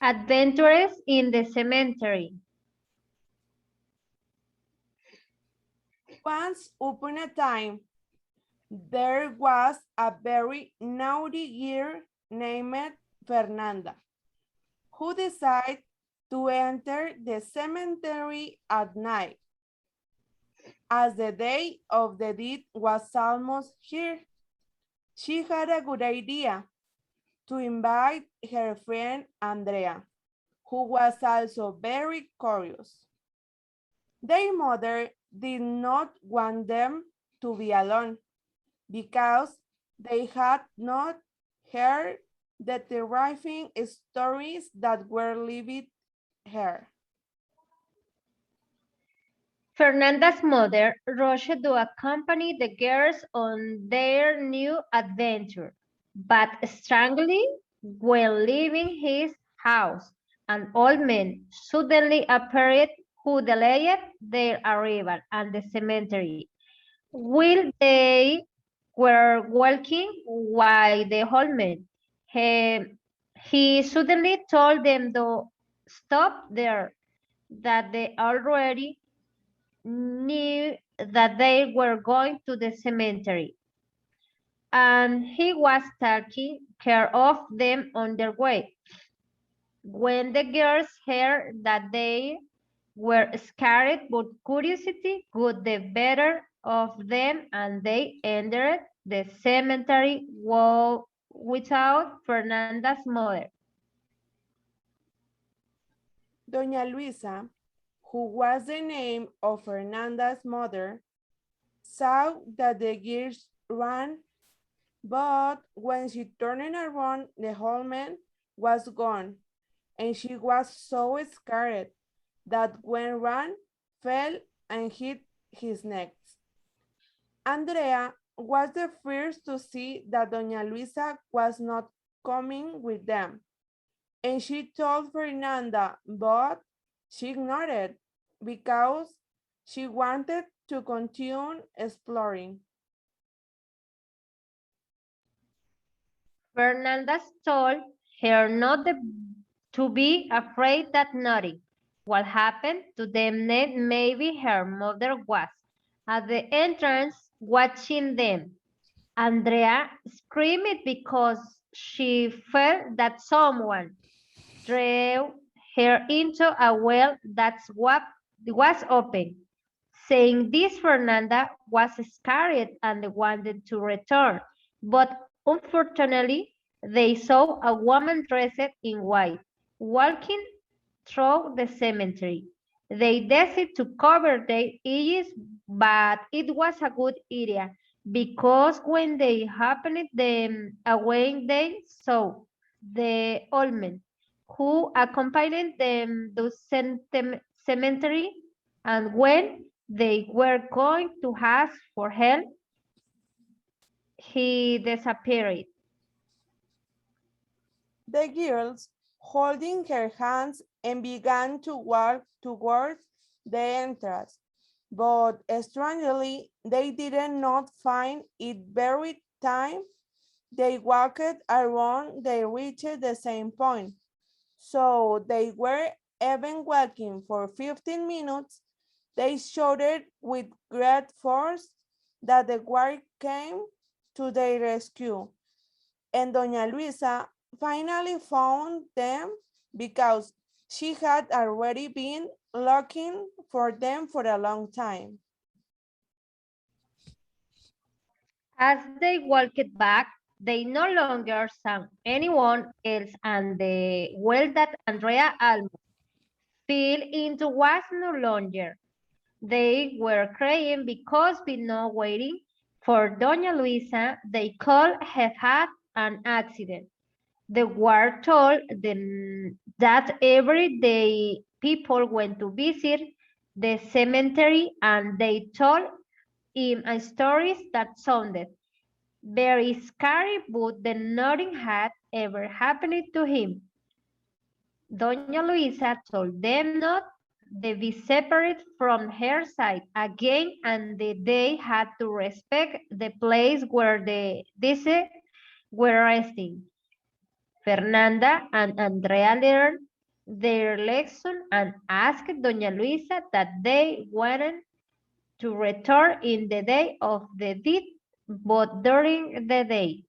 Adventures in the cemetery. Once upon a time, there was a very naughty girl named Fernanda, who decided to enter the cemetery at night. As the day of the deed was almost here, she had a good idea to invite her friend Andrea, who was also very curious. Their mother did not want them to be alone because they had not heard the terrifying stories that were living here. Fernanda's mother rushed to accompany the girls on their new adventure, but strangely, when leaving his house, an old man suddenly appeared who delayed their arrival at the cemetery. While they were walking by the old man, he suddenly told them to stop there, that they already knew that they were going to the cemetery, and he was taking care of them on their way. When the girls heard that they were scared, but curiosity got the better of them, and they entered the cemetery without Fernanda's mother. Doña Luisa, who was the name of Fernanda's mother, saw that the girls ran, but when she turned around, the whole man was gone, and she was so scared that when ran, fell and hit his neck. Andrea was the first to see that Doña Luisa was not coming with them, and she told Fernanda, but she ignored it because she wanted to continue exploring. Fernanda told her not to be afraid that nothing what happened to them. Maybe her mother was at the entrance watching them. Andrea screamed because she felt that someone drew her into a well that was open. Saying this, Fernanda was scared and wanted to return, but unfortunately, they saw a woman dressed in white walking through the cemetery. They decided to cover their eyes, but it was a good idea because when they happened them away, they saw the old man who accompanied them to cemetery, and when they were going to ask for help, he disappeared. The girls, holding her hands, and began to walk towards the entrance, but strangely, they did not find it very time. They walked around, they reached the same point. So they were even walking for 15 minutes. They shouted with great force that the guard came to their rescue. And Doña Luisa finally found them because she had already been looking for them for a long time. As they walked back, they no longer saw anyone else, and the well that Andrea almost fell into was no longer. They were crying because by not waiting for Doña Luisa, they could have had an accident. The guard told them that every day people went to visit the cemetery, and they told him stories that sounded very scary, but then nothing had ever happened to him. Doña Luisa told them not to be separate from her side again, and that they had to respect the place where the deceased were resting. Fernanda and Andrea learned their lesson and asked Doña Luisa that they wanted to return in the day of the deed, but during the day.